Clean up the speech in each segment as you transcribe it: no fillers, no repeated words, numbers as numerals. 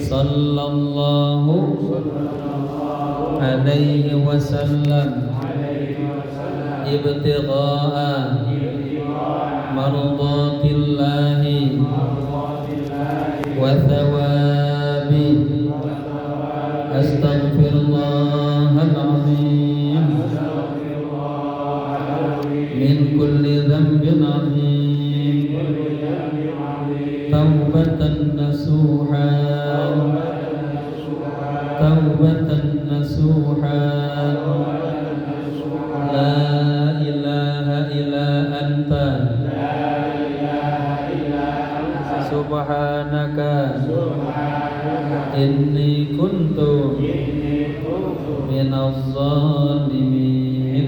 sallallahu alaihi wasallam ibtigha'a mardatillahi wa thawabi astaghfirullahal azim min kulli dhanbin azim taubatan nasuhan taubatan nasuhan la ilaha illa anta subhanaka inni kuntu minaz zalimin.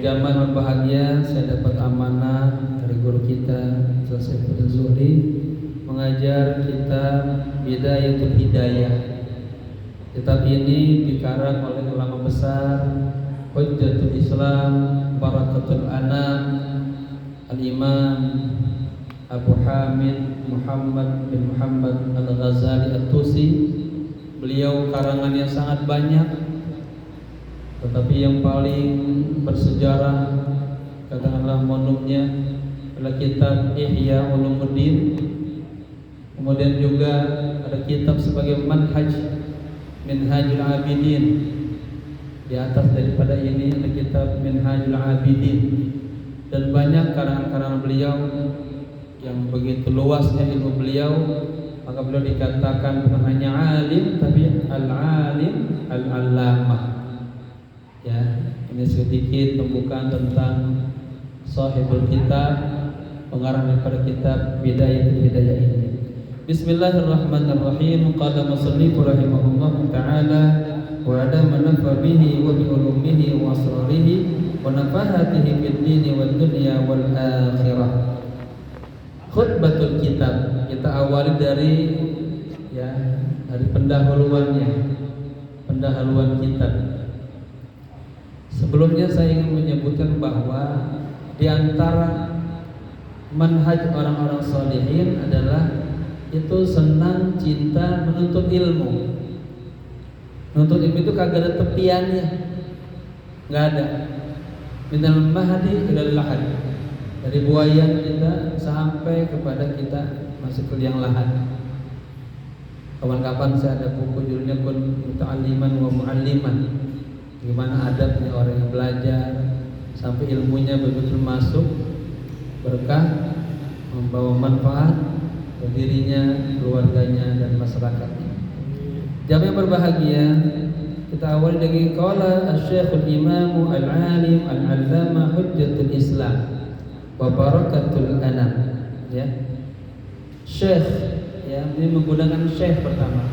Jamaah bahagia, saya dapat amanah dari guru kita Ustaz Saiful Zuhri mengajar kitab Bidayatul Hidayah. Kitab ini dikarang oleh ulama besar Hujjatul Islam Barakatul Anam Al-Imam Abu Hamid Muhammad bin Muhammad Al-Ghazali At-Tusi. Beliau karangannya sangat banyak, tetapi yang paling bersejarah katakanlah monumnya adalah kitab Ihya Ulumuddin. Kemudian juga ada kitab sebagai Minhajul Abidin. Di atas daripada ini ada kitab Minhajul Abidin. Dan banyak karangan-karangan beliau yang begitu luasnya ilmu beliau, maka beliau dikatakan bukan hanya alim tapi al-alim al-allamah. Ya, ini sedikit pembukaan tentang sahibul kitab, pengarang daripada kitab Bidayatul Hidayah ini. Bismillahirrahmanirrahim. Qala musannif rahimahullahu taala wa adama nafa bihi wa bi ulumihi wa asrarihi wa nafahatihi fid dini wad dunya wal akhirah. Khutbatul kitab, kita awali dari pendahuluannya, pendahuluan kitab. Sebelumnya saya ingin menyebutkan bahwa di antara manhaj orang-orang sholihin adalah itu senang cinta menuntut ilmu. Menuntut ilmu itu kagak ada tepiannya, nggak ada. Minal mahdi ilal lahad, dari buayan kita sampai kepada kita masuk ke liang lahat. Kapan-kapan saya ada buku judulnya Kun Muta'alliman wa Mu'alliman, gimana adabnya orang yang belajar sampai ilmunya betul-betul masuk berkah, membawa manfaat bagi dirinya, keluarganya dan masyarakatnya. Jamaah yang berbahagia, kita awali dari qala asy-Syekhul Imam Al-Alim Al-Allama Hujjatul Islam wa Barakatul Anam. Ya. Syekh, ya, ini menggunakan syekh pertama.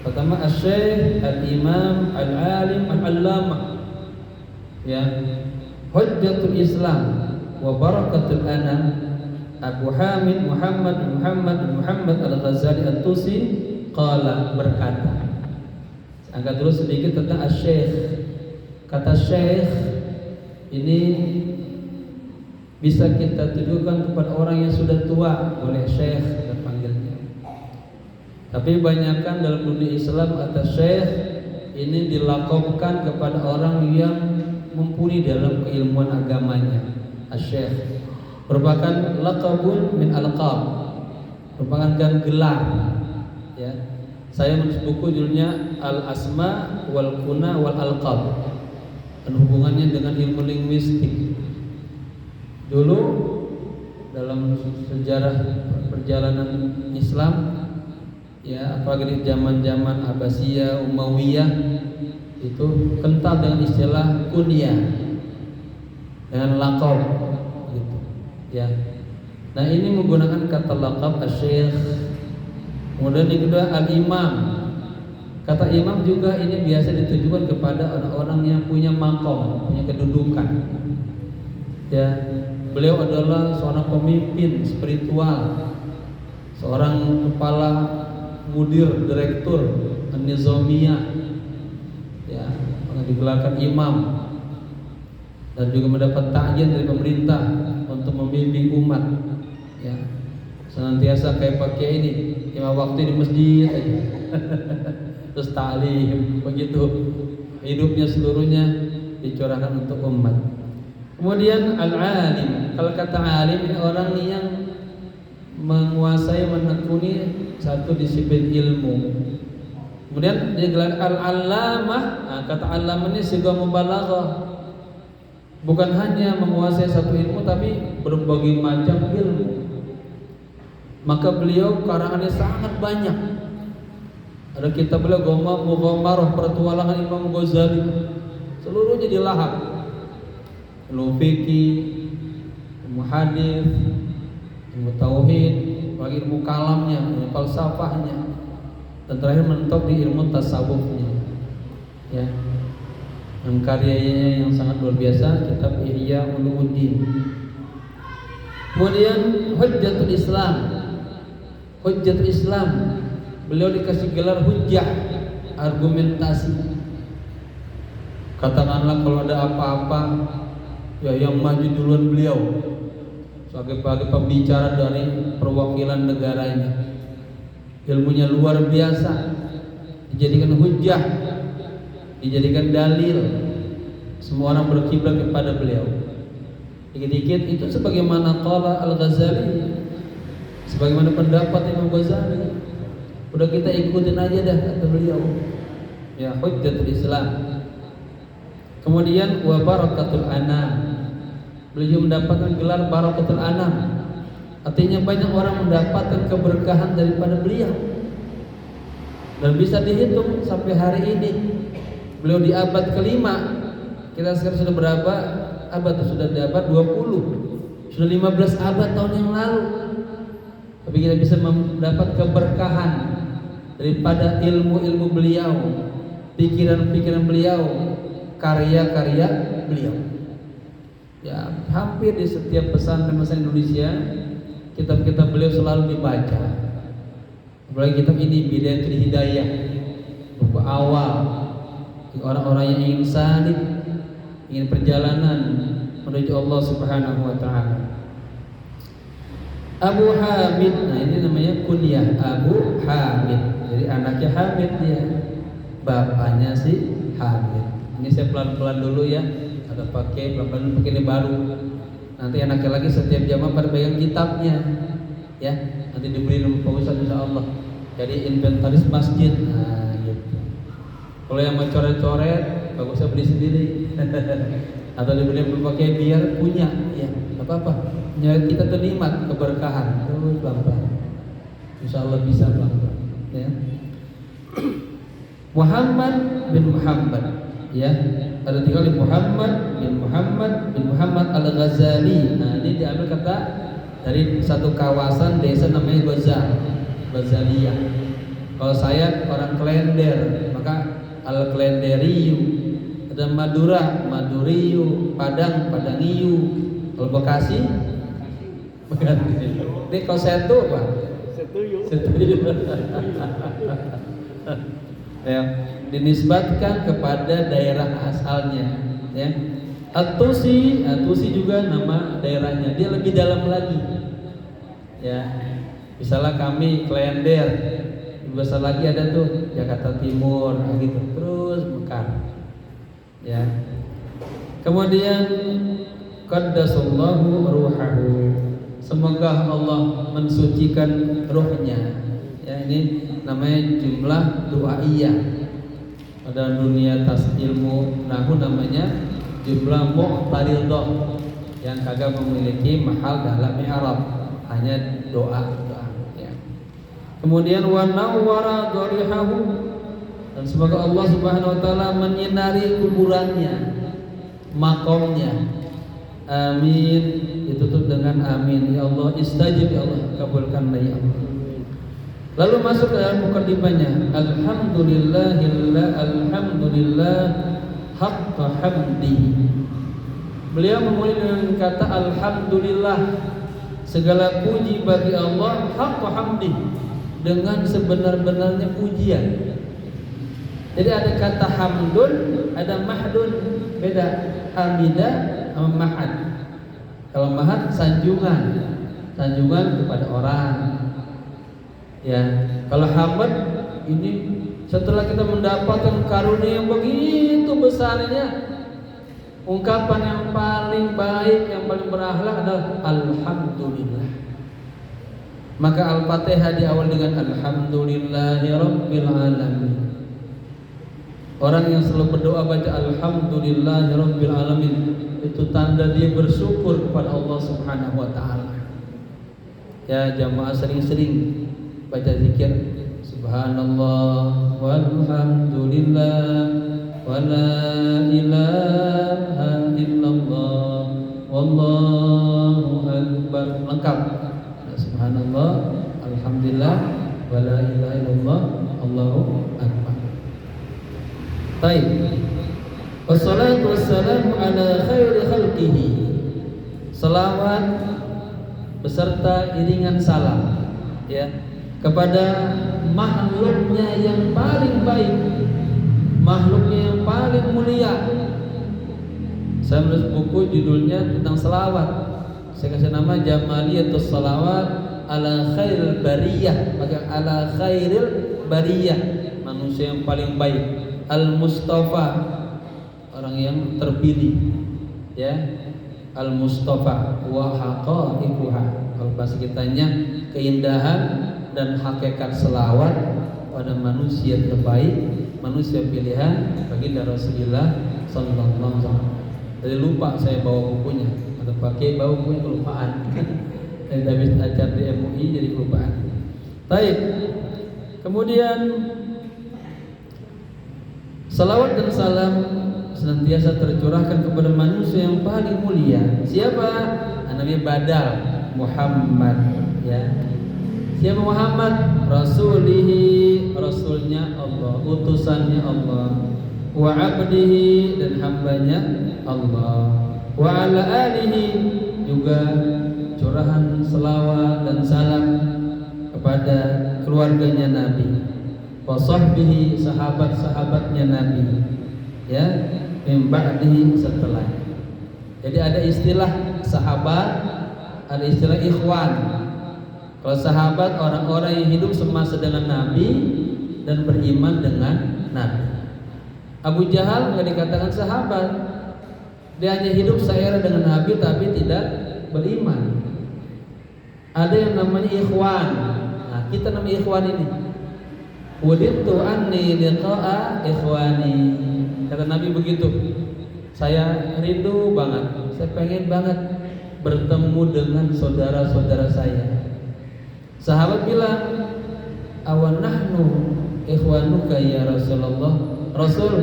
Pertama asy-Syekh Al-Imam Al-Alim Al-Allamah, ya, Hujjatul Islam wa Barakatul Anam Abu Hamid Muhammad Al-Ghazali At-Tusi qala, berkata. Angkat dulu sedikit tentang asy-Syekh. Kata syekh ini bisa kita tujukan kepada orang yang sudah tua, boleh syekh kita panggilnya. Tapi banyakkan dalam dunia Islam kata syekh ini dilakopkan kepada orang yang mumpuni dalam keilmuan agamanya. Asy-Syekh merupakan laqabun min alqab, merupakan gelar. Ya. Saya menulis buku judulnya Al-Asma wal Kuna wal Alqab, dan hubungannya dengan ilmu linguistik. Dulu dalam sejarah perjalanan Islam, ya, apalagi di zaman-zaman Abbasiyah, Umayyah, itu kental dengan istilah kunyah, dengan laqab gitu, ya. Nah, ini menggunakan kata laqab asy-Syekh. Kemudian yang kedua al-imam. Kata imam juga ini biasa ditujukan kepada orang-orang yang punya maqam, punya kedudukan. Ya, beliau adalah seorang pemimpin spiritual, seorang kepala mudir, direktur an-nizamiyah, ya, digelarkan imam, dan juga mendapat ta'yin dari pemerintah untuk membimbing umat, ya. senantiasa kayak pakai ini 5 waktu di masjid aja. Terus ta'lim, begitu hidupnya seluruhnya dicurahkan untuk umat. Kemudian al-alim, kalau kata alim ini orang yang menguasai, menekuni satu disiplin ilmu. Kemudian dia gelar al-allamah. Nah, kata allamah ini sigha mubalaghah. Bukan hanya menguasai satu ilmu tapi berbagai macam ilmu. Maka beliau karangannya sangat banyak. Ada kitab beliau Mughammarah Pertualangan Imam Ghazali. Seluruhnya dilahap. Ilmu fikih, ilmu hadis, ilmu tauhid, bagi ilmu kalamnya, ilmu falsafahnya, dan terakhir mentok di ilmu tasawufnya. Ya. Dan karyanya yang sangat luar biasa, kitab Ihya Ulumuddin. Kemudian Hujjatul Islam. Hujjatul Islam. Beliau dikasih gelar hujjah, argumentasi. Katakanlah kalau ada apa-apa, ya yang maju duluan beliau sebagai pembicara dari perwakilan negaranya. Ilmunya luar biasa, dijadikan hujjah, dijadikan dalil. Semua orang berkiblat kepada beliau. Dikit-dikit itu sebagaimana qala Al-Ghazali, sebagaimana pendapat Imam Ghazali. Udah kita ikutin aja dah kata beliau. Ya, hujjatul Islam. Kemudian wa barakatul anam. Beliau mendapatkan gelar barakatul anam. Artinya banyak orang mendapatkan keberkahan daripada beliau. Dan bisa dihitung sampai hari ini. Beliau di abad kelima. Kita sekarang sudah berapa abad? Sudah di abad 20. Sudah 15 abad tahun yang lalu. Tapi kita bisa mendapat keberkahan daripada ilmu-ilmu beliau, pikiran-pikiran beliau, karya-karya beliau. Ya, hampir di setiap pesantren Indonesia kitab-kitab beliau selalu dibaca. Apalagi kitab ini Bidayatul Hidayah, buku awal orang-orang yang ingin salik, ingin perjalanan menuju Allah Subhanahu wa taala. Abu Hamid, nah ini namanya kunyah Abu Hamid. Jadi anaknya Hamid dia, bapaknya si Hamid. Ini saya pelan-pelan dulu ya. Ada pakai pelan-pelan pakai ini baru. Nanti anaknya lagi setiap jamaah pada pegang kitabnya, ya. Nanti diberi nama Pak Ustaz insyaallah. Jadi inventaris masjid. Nah, gitu. Kalau yang mau coret-coret, Pak Ustaz beli sendiri. Atau diberi pakai biar punya, ya. Enggak apa-apa. Kita terima keberkahan terus pelan-pelan. Insyaallah bisa pelan-pelan, ya. Muhammad bin Muhammad, ya. Ada 3 kali Muhammad bin Muhammad bin Muhammad Al-Ghazali. Nah, ini diambil kata dari satu kawasan desa namanya Ghazaliyah. Kalau saya orang Klender, maka Al-Klenderiyu. Ada Madura, Maduriyu, Padang, Padangiyu. Kalau Bekasi, ini kalau Setu apa? Setuju. Ya, dinisbatkan kepada daerah asalnya, ya. At-Tusi juga nama daerahnya. Dia lebih dalam lagi, ya. Misalnya kami Klender, besar lagi ada tuh Jakarta Timur, gitu. Terus Mekar, ya. Kemudian qaddasallahu ruhahu. Semoga Allah mensucikan ruhnya. Ya, ini namanya jumlah du'aiyah. Pada dunia tas ilmu nahu namanya jumlah mu'taridah, yang kagak memiliki mahal dalam i'rab, hanya doa. Ya. Kemudian wa nawwara dharihahu, dan semoga Allah Subhanahu wa taala menyinari kuburannya, makomnya. Amin. Ditutup dengan amin. Ya Allah, istajib ya Allah, kabulkanlah ya Allah. Lalu masuk ke dalam mukadimahnya. Alhamdulillah haqqa hamdi. Beliau memulai dengan kata alhamdulillah, segala puji bagi Allah, haqqa hamdi, dengan sebenar-benarnya pujian. Jadi ada kata hamdun, ada mahdun, beda. Hamidah sama mahad. Kalau mahad sanjungan, sanjungan kepada orang. Ya, kalau hamd ini setelah kita mendapatkan karunia yang begitu besarnya, ungkapan yang paling baik, yang paling berakhlak adalah alhamdulillah. Maka Al-Fatihah diawali dengan alhamdulillahirabbil alamin. Orang yang selalu berdoa baca alhamdulillahirabbil alamin, itu tanda dia bersyukur kepada Allah Subhanahu wa taala. Ya, jamaah sering-sering baca zikir subhanallah walhamdulillah wala ilaha illallah wallahu akbar. Lengkap. Subhanallah, alhamdulillah, wala ilaha illallah, Allahu akbar. Baik. Wassalatu wassalamu ala khairi khalqihi. Salawat beserta iringan salam, ya, kepada makhluknya yang paling baik, makhluknya yang paling mulia. Saya menulis buku judulnya tentang selawat. Saya kasih nama Jamaliyatus Salawat ala khairil bariyah. Maka ala khairil bariyah, manusia yang paling baik. Al-Mustafa, orang yang terpilih, ya. Al-Mustafa wa haqa'iquha. Kalau bahasa kitanya, keindahan dan hakikat selawat pada manusia terbaik, manusia pilihan bagi Rasulullah sallallahu alaihi wasallam. Jadi lupa saya bawa bukunya, atau pakai bawa bukunya kelupaan. Dan habis ajar di MUI jadi kelupaan. Baik. Kemudian salawat dan salam senantiasa tercurahkan kepada manusia yang paling mulia. Siapa? Nabi Badal Muhammad, ya. Siapa Muhammad? Rasulihi, rasulnya Allah, utusannya Allah. Wa abdihi, dan hambanya Allah. Wa ala alihi, juga curahan selawat dan salam kepada keluarganya Nabi. Wa sahbihi, sahabat-sahabatnya Nabi, ya, min ba'dihi, setelah. Jadi ada istilah sahabat, ada istilah ikhwan. Kalau sahabat, orang-orang yang hidup semasa dengan Nabi dan beriman dengan Nabi. Abu Jahal nggak dikatakan sahabat, dia hanya hidup seera dengan Nabi tapi tidak beriman. Ada yang namanya ikhwan. Nah, kita namanya ikhwan ini. Wudittu anni liqa'a ikhwani. Kata Nabi begitu. Saya rindu banget, saya pengen banget bertemu dengan saudara-saudara saya. Sahabat bilang, awan nahnu ikhwanuka ya Rasulullah. Rasul,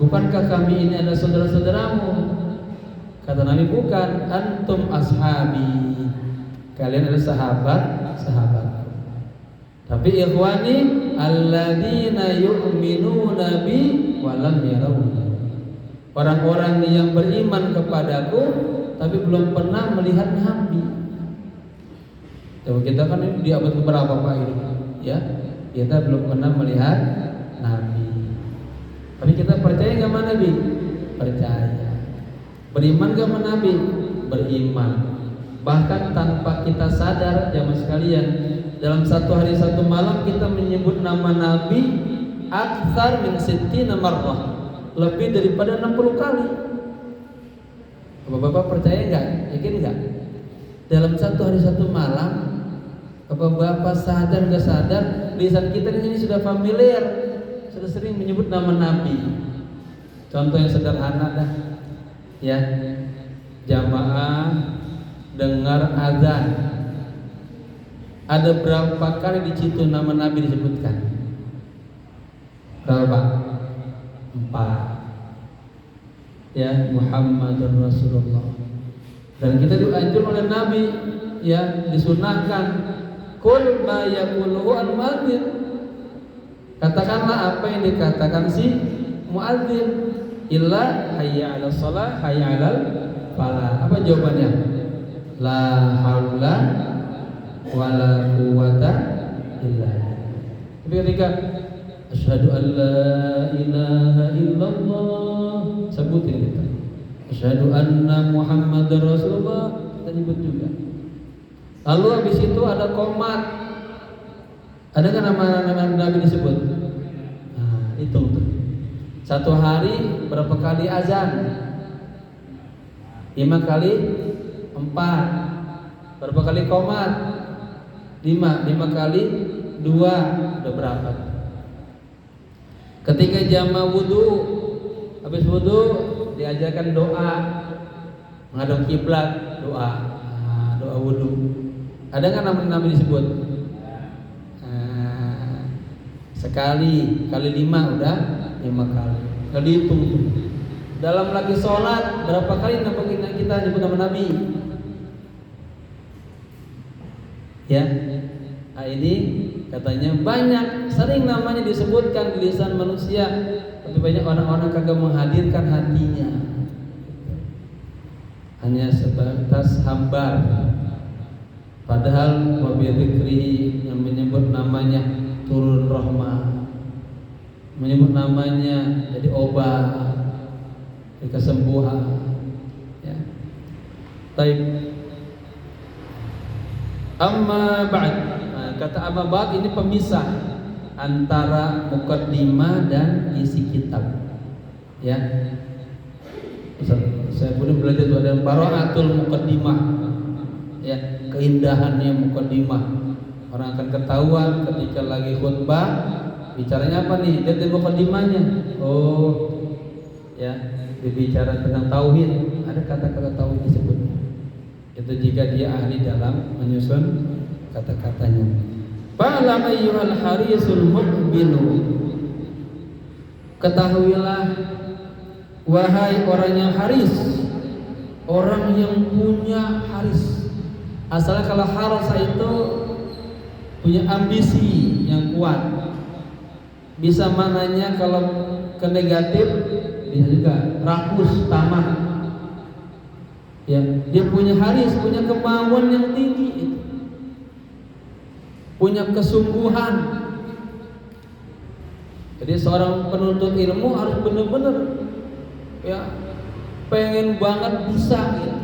bukankah kami ini adalah saudara-saudaramu? Kata Nabi, bukan, antum ashabi. Kalian adalah sahabat. Tapi ikhwani alladzina yu'minuna bi wa lam yarawni. Orang-orang yang beriman kepadaku tapi belum pernah melihat Nabi. Coba kita kan di abad keberapa Pak ini? Ya, kita belum pernah melihat Nabi. Tapi kita percaya nggak sama Nabi? Percaya. Beriman nggak sama Nabi? Beriman. Bahkan tanpa kita sadar, jamaah sekalian, dalam satu hari satu malam kita menyebut nama Nabi aktsar min 60 marrah, lebih daripada 60 kali. Bapak-bapak percaya nggak? Yakin nggak? Dalam satu hari satu malam, bapak-bapak sadar nggak sadar, lisan kita ini sudah familiar, sudah sering menyebut nama Nabi. Contoh yang sederhana dah, ya, jamaah dengar azan. Ada berapa kali di situ nama Nabi disebutkan? Berapa? 4. Ya, Muhammadur Rasulullah. Dan kita dianjurkan oleh Nabi, ya, disunahkan kul ma yaquluhu al-muadzin. Katakanlah apa yang dikatakan si muadzin. Illa hayya 'alas shalah, hayya 'alal falah. Apa jawabannya? La haula wala quwwata illa billah. Tapi ketika asyhadu an la ilaha illallah, sebutin kita. Asyhadu anna Muhammadar Rasulullah, kita nyebut juga. Lalu habis itu ada qomat. Ada kan nama Nabi disebut? Nah, itu tuh. Satu hari berapa kali azan? 5 kali 4. Berapa kali qomat? 5 kali 2. Udah berapa? Ketika jama wudu, habis wudu diajarkan doa menghadap kiblat, doa wudu. Ada nggak nama disebut? Sekali kali 5 udah 5 kali. Kalau dihitung tuh. Dalam lagi sholat berapa kali kita nyebut nama Nabi? Ya, nah ini katanya banyak, sering namanya disebutkan di lisan manusia, tapi banyak orang-orang kagak menghadirkan hatinya, hanya sebatas hambar. Padahal wabiyadzikri yang menyebut namanya turun rahmah, menyebut namanya jadi obat, jadi kesembuhan. Ya. Baik. Amma ba'd. Kata amma ba'd ini pemisah antara muqaddimah dan isi kitab. Ya. Saya pun belajar itu ada bara'atul muqaddimah. Ya, keindahannya muqaddimah. Orang akan ketahuan ketika lagi khutbah bicaranya apa nih? Lihat muqaddimahnya. Oh, ya, berbicara tentang tauhid. Ada kata-kata tauhid disebut. Itu jika dia ahli dalam menyusun kata-katanya. Fa'lam ayyuhal harisul muqbilu. Ketahuilah wahai orang yang haris, orang yang punya haris. Asalnya kalau harasa itu punya ambisi yang kuat. Bisa mananya kalau ke negatif, bisa juga rakus, tamak. Ya, dia punya haris, punya kemauan yang tinggi, punya kesungguhan. Jadi seorang penuntut ilmu harus benar-benar ya pengen banget bisa gitu.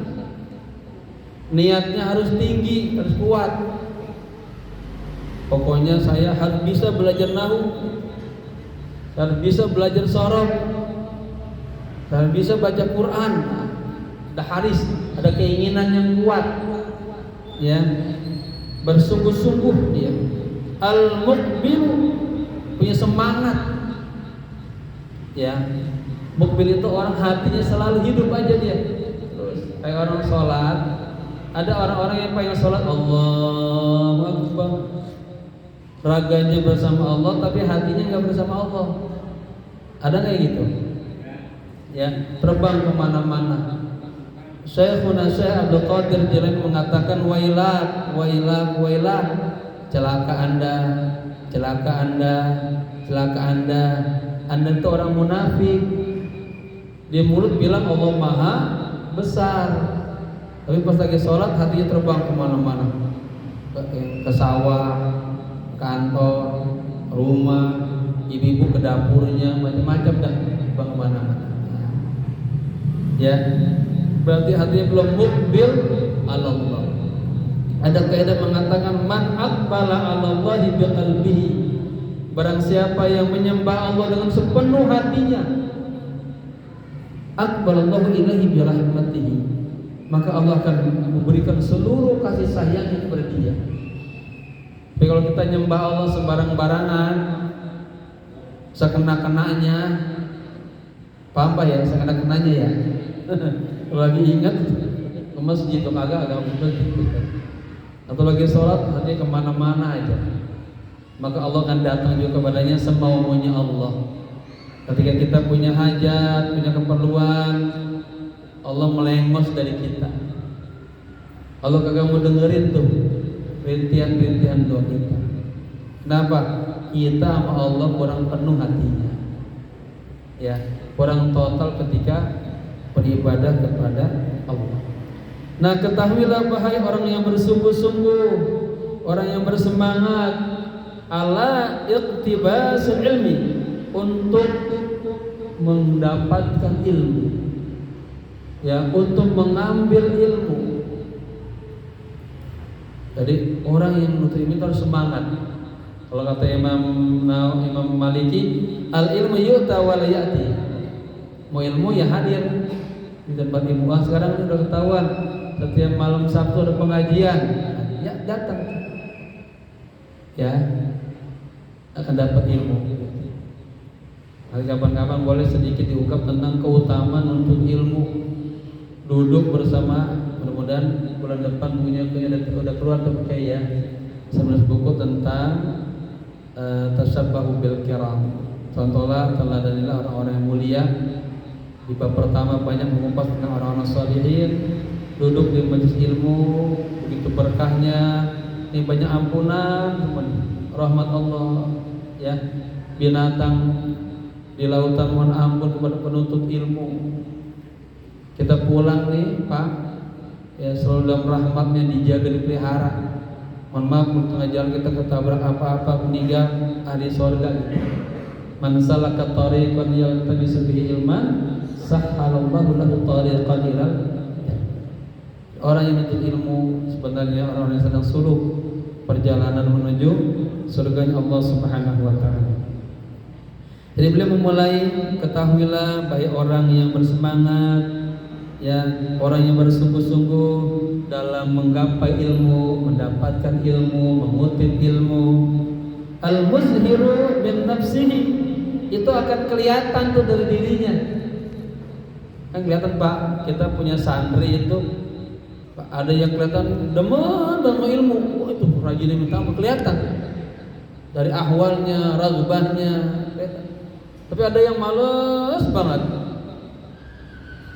Niatnya harus tinggi, harus kuat. Pokoknya saya harus bisa belajar nahwu, harus bisa belajar sorof, harus bisa baca Quran. Ada haris, ada keinginan yang kuat, ya, bersungguh-sungguh dia. Al-muqbil punya semangat, ya. Muqbil itu orang hatinya selalu hidup aja dia. Terus kayak orang sholat, ada orang-orang yang pengen sholat Allahu Akbar, raganya bersama Allah tapi hatinya nggak bersama Allah. Ada kayak gitu, ya, terbang kemana-mana. Syekhuna Syekh Abdul Qadir Jilani mengatakan wailat, wailat, wailat, celaka Anda, celaka Anda, celaka Anda. Anda itu orang munafik. Di mulut bilang Allah Maha Besar, tapi pas lagi sholat hatinya terbang kemana-mana, ke sawah, kantor, rumah, ibu-ibu ke dapurnya, macam-macam dah, terbang kemana-mana. Ya. Berarti hatinya belum muqbil Allah. Ada kaidah mengatakan man aqbala 'alallahi biqalbihi. Barang siapa yang menyembah Allah dengan sepenuh hatinya, aqbalallahu ilaihi bi rahmatihi. Maka Allah akan memberikan seluruh kasih sayangnya kepada dia. Tapi kalau kita nyembah Allah sembarang-barangan, sekena-kenanya, paham Pak ya, sekena-kenanya ya. Lagi ingat ke masjid atau agak begitu kan. Atau lagi sholat hati kemana-mana aja, maka Allah akan datang juga kepadanya semau-maunya Allah. Ketika kita punya hajat, punya keperluan, Allah melengos dari kita. Allah kagak mau dengerin tuh rintihan-rintihan doa kita. Kenapa? Kita sama Allah kurang penuh hatinya, ya, kurang total ketika beribadah kepada Allah. Nah, ketahuilah wahai orang yang bersungguh-sungguh, orang yang bersemangat ala iqtibasul ilmi, untuk mendapatkan ilmu, ya, untuk mengambil ilmu. Jadi orang yang menuntut ilmu itu harus semangat. Kalau kata Imam Maliki, al ilmu yu'ta wa la ya'ti. Mau ilmu ya hadir di tempat ilmu. Sekarang ini udah ketahuan, setiap malam Sabtu ada pengajian, ya datang, ya akan dapat ilmu. Nanti kapan-kapan boleh sedikit diungkap tentang keutamaan untuk ilmu. Duduk bersama, mudah-mudahan bulan depan punya udah keluar tuh kayak ya, 11 buku tentang tasabbahu bil kiram. Contohlah, teladanilah orang-orang yang mulia. Di bab pertama banyak mengupas tentang orang-orang sholihin, duduk di majelis ilmu, begitu berkahnya, ini banyak ampunan, rahmat Allah, ya. Binatang di lautan mohon ampun kepada penuntut ilmu. Kita pulang nih Pak, ya selalu dalam rahmatnya dijaga, dipelihara. Mohon maaf untuk jalan kita ketabrak apa-apa, meninggal ahli surga gitu. Man salaka tariqan yaltamisu bihi ilman sahhalallahu lahu tariqan ilal. Orang yang menuntut ilmu sebenarnya orang yang sedang suluk perjalanan menuju surganya Allah Subhanahu wa taala. Jadi beliau memulai, ketahuilah baik orang yang bersemangat, ya, orang yang bersungguh-sungguh dalam menggapai ilmu, mendapatkan ilmu, mengutip ilmu. Al-muzhiru min nafsihi, itu akan kelihatan tuh dari dirinya. Kan kelihatan Pak, kita punya santri itu Pak, ada yang kelihatan demen dengan ilmu, itu rajin minta ampun, kelihatan dari ahwalnya, raghbahnya, kelihatan. Tapi ada yang males banget,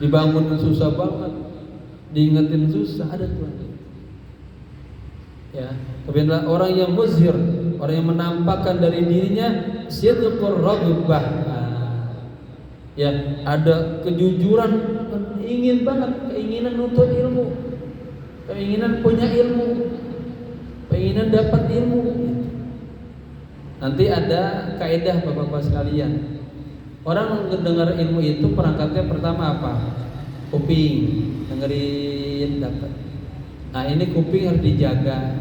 dibangun susah banget, diingetin susah, ada tuh. Ya, tapi adalah orang yang muzhir, orang yang menampakkan dari dirinya sidqur raghbah. Ya, ada kejujuran, ingin banget, keinginan untuk ilmu, keinginan punya ilmu, keinginan dapat ilmu. Nanti ada kaidah Bapak-bapak sekalian. Orang mendengar ilmu itu perangkatnya pertama apa? Kuping, dengerin, dapat. Nah ini kuping harus dijaga.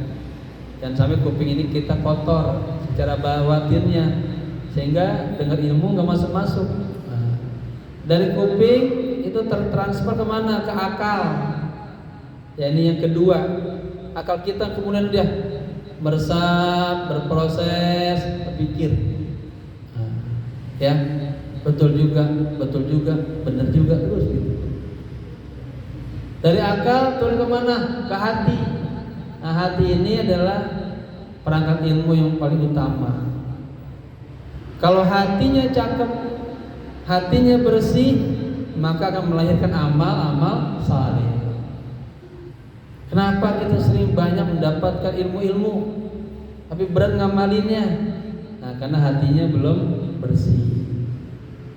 Dan sampai kuping ini kita kotor secara bawatinnya, sehingga dengar ilmu nggak masuk-masuk. Nah, dari kuping itu tertransfer kemana? Ke akal. Ya ini yang kedua. Akal kita kemudian dia meresap, berproses, berpikir. Nah, ya. Betul juga, benar juga, terus gitu. Dari akal turun kemana? Ke hati. Nah hati ini adalah perangkat ilmu yang paling utama. Kalau hatinya cakep, hatinya bersih, maka akan melahirkan amal-amal saleh. Kenapa kita sering banyak mendapatkan ilmu-ilmu tapi berat ngamalinnya? Nah karena hatinya belum bersih.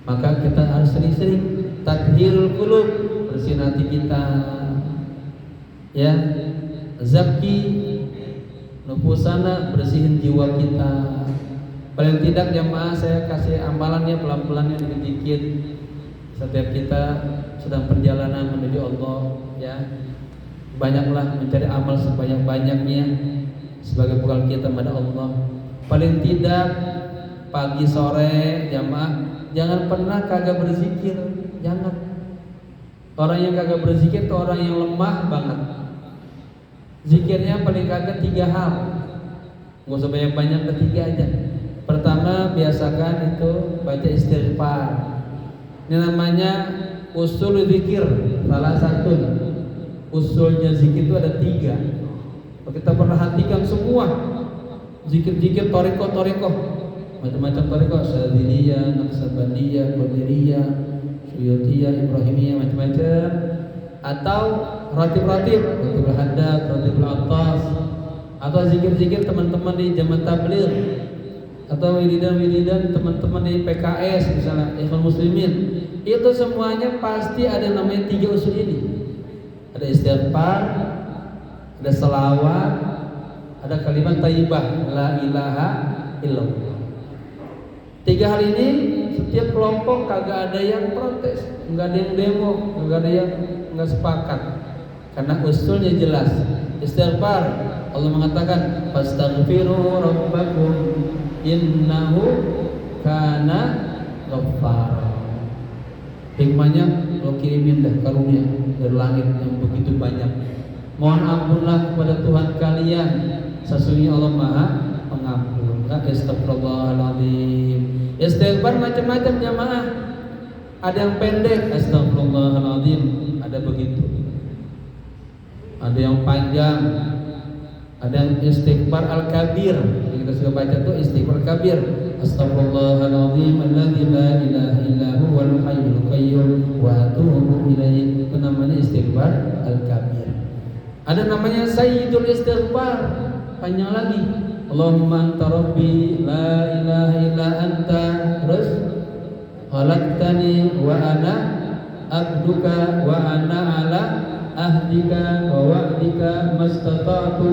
Maka kita harus sering-sering tathhirul qulub, bersihin hati kita, ya, zakki nufusana, bersihin jiwa kita. Paling tidak jamaah saya kasih amalannya pelan-pelan yang dikit-dikit. Setiap kita sedang perjalanan menuju Allah, ya, banyaklah mencari amal sebanyak-banyaknya sebagai bekal kita kepada Allah. Paling tidak pagi sore jamaah jangan pernah kagak berzikir, jangan. Orang yang kagak berzikir itu orang yang lemah banget. Zikirnya paling kagak 3 hal, nggak usah banyak-banyak, 3 aja. Pertama, biasakan itu baca istighfar. Ini namanya usul zikir. Salah satu usulnya zikir itu ada 3. Kalau kita perhatikan semua zikir-zikir toriko, macam-macam toriko, Syadziliyah, Naqsabandiyah, Qadiriyah, Suyutiyah, Ibrahimiyah, macam-macam. Atau ratib-ratib, ratibul haddad, ratibul atas, atau zikir-zikir teman-teman di jamaah tabligh, atau wiridan-wiridan teman-teman di PKS misalnya, Ikhwan Muslimin. Itu semuanya pasti ada namanya 3 usul ini. Ada istighfar, ada selawat, ada kalimat thayyibah, la ilaha illallah. 3 hal ini setiap kelompok kagak ada yang protes, nggak ada yang demo, nggak ada yang nggak sepakat. karena usulnya jelas. Istighfar, Allah mengatakan fastaghfiru rabbakum innahu kana ghaffar. Hikmahnya Allah kirimin dah karunia dari langit yang begitu banyak. Mohon ampunlah kepada Tuhan kalian, sesungguhnya Allah Maha Pengampun. Astagfirullahaladzim. Istighfar macam-macam jamaah. Ada yang pendek, astagfirullahaladzim, ada begitu. Ada yang panjang, ada yang istighfar al-kabir. Yang kita suka baca tuh istighfar kabir. Astagfirullahaladzim alladzi la ilaha illa huwal hayyul qayyum wa atubu ilaihi. Itu namanya istighfar al-kabir. Ada namanya sayyidul istighfar, panjang lagi. Allahumma anta rabbi la ilaha illa anta, terus khalaqtani wa ana abduka wa ana ala ahdika wa wa'dika mastata'tu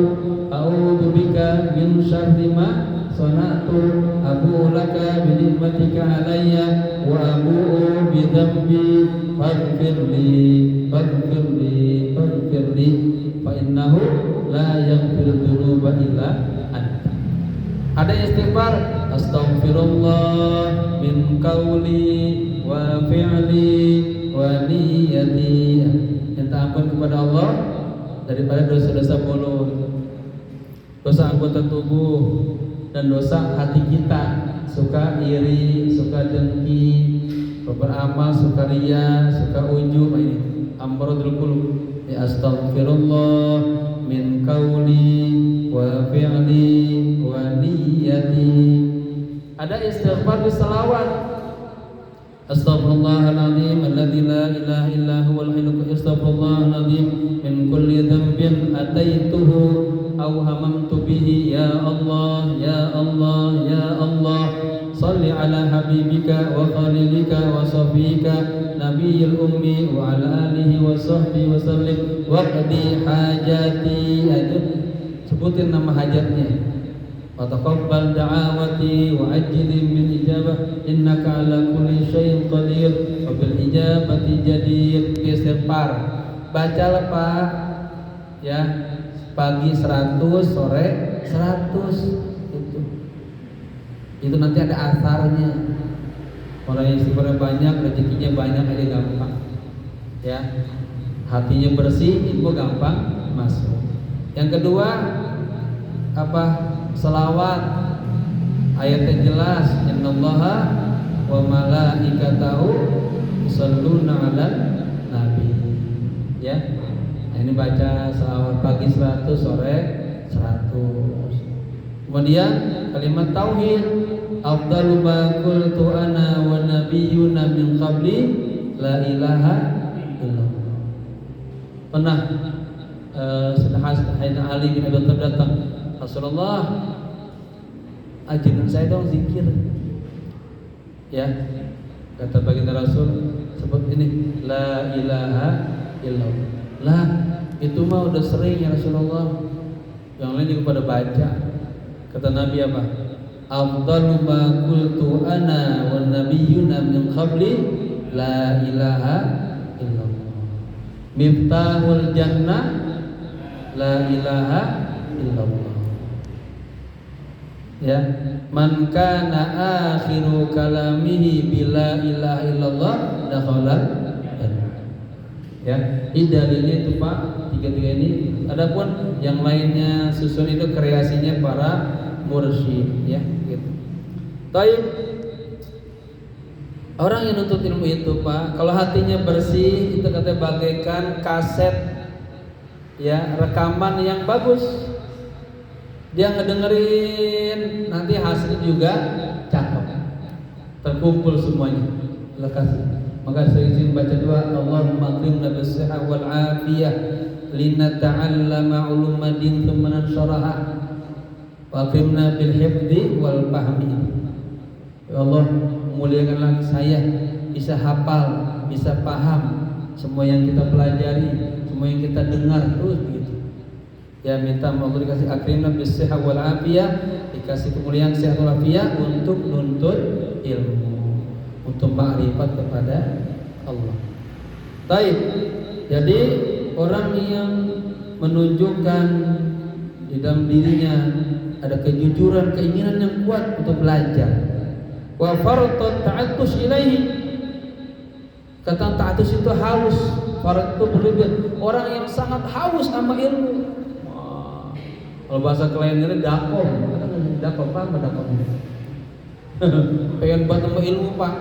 a'udzu bika min syarri ma sana'tu abu'u laka bi ni'matika 'alayya wa abu'u bi dhanbi faghfirli fa innahu la yaghfiru dzunuba illa anta. Ada istighfar astaghfirullah min qawli wa fi'li wa niyyati. Minta ampun kepada Allah daripada dosa-dosa mulut, dosa anggota tubuh, dan dosa hati kita. Suka iri, suka dengki, beramal, suka riya, suka ujub. Ini amradul qulub. Ya astaghfirullah min qawli wa fi'li wa niyyati. Ada istighfar di selawat. Astaghfirullahaladzim alladzi la ilaha illa huwal hayyul qayyum. Astaghfirullahaladzim min kulli dhanbin ataituhu aw hamamtu bihi. Ya Allah, ya Allah, ya Allah, salli ala habibika wa khalilika wa safika nabiyil ummi wa ala alihi wa sahbihi wa sallim waqdi hajati. Sebutin nama hajatnya. Wa taqabbal da'awati wa ajli min ijabah innaka ala kulli syai'in qadir wa bil ijabati jadir. Istighfar bacalah Pak ya, pagi 100, sore 100. Itu nanti ada asarnya. Orang yang istighfarnya banyak, rezekinya banyak, aja gampang ya. Hatinya bersih, info gampang masuk. Yang kedua apa? Selawat. Ayatnya jelas, innallaha wa malaikatahu yusholluna 'alan nabi. Ya. Nah, ini baca selawat pagi 100, sore 100. Kemudian kalimat tauhid, afdalu ma qultu ana wa nabiyyuna min qabli la ilaha illallah. Pernah Sayyidina Ali bin Abi Thalib datang, Rasulullah, ajarin saya dong zikir. Ya, kata baginda Rasul, sebut ini la ilaha illallah. Lah, itu mah udah sering ya Rasulullah. Yang lain juga pada baca. Kata Nabi apa? Afdalu ma qultu ana wan nabiyyuna min qabli la ilaha illallah. Miftahul jannah la ilaha illallah. Ya, man kana akhiru kalamihi bila ilaha illallah dakhala jannah. Ya, ini dalilnya itu Pak, tiga-tiga ini. Adapun yang lainnya susun itu kreasinya para mursyid ya gitu. Baik. Orang yang nuntut ilmu itu Pak, kalau hatinya bersih itu katanya bagaikan kaset ya, rekaman yang bagus. Dia ngedengerin, nanti hasilnya juga cakep, terkumpul semuanya. Lekas. Maka saya izin baca doa, Allahumma qimna bis-sihah wal afiyah linata'allama uluma din thumma nansharaha wa qimna bil hifdzi wal fahmi. Ya Allah, muliakanlah saya bisa hafal, bisa paham semua yang kita pelajari, semua yang kita dengar terus begitu. Ya, minta Allah dikasih akrimna bis-sihah wal afiyah, dikasih kemuliaan sehat wal afiyah untuk nuntut ilmu, untuk ma'rifat kepada Allah. Baik. Jadi orang yang menunjukkan di dalam dirinya ada kejujuran, keinginan yang kuat untuk belajar. Wa farata ta'attus ilaihi. Kata ta'attus itu haus, farat itu berlebihan. Orang yang sangat haus sama ilmu. Wah. Kalau bahasa kliennya dakom, dakom apa dakom? Pengen banget sama ilmu, Pak.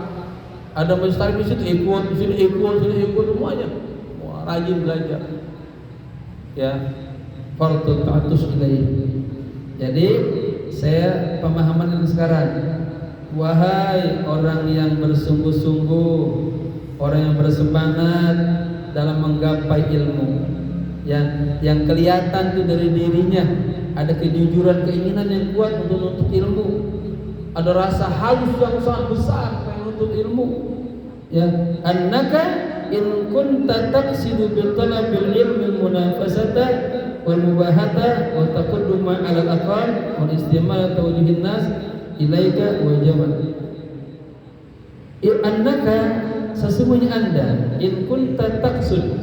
Ada mustahil di situ ikut, di sini ikut semuanya. Wah, rajin belajar. Ya, faratu ta'attus ilaihi. Jadi saya pemahaman yang sekarang, wahai orang yang bersungguh-sungguh, orang yang bersemangat dalam menggapai ilmu, yang kelihatan itu dari dirinya ada kejujuran, keinginan yang kuat untuk menuntut ilmu, ada rasa haus yang sangat besar pengen menuntut ilmu. Ya, annaka in kunta taqsidu bil talabil ilmi munafasata wal mubahata wa taqadduma 'ala al-aqal wal istimal tawjihin nas ilaika wa jaman. Annaka, sesungguhnya Anda, in kunta taqsud,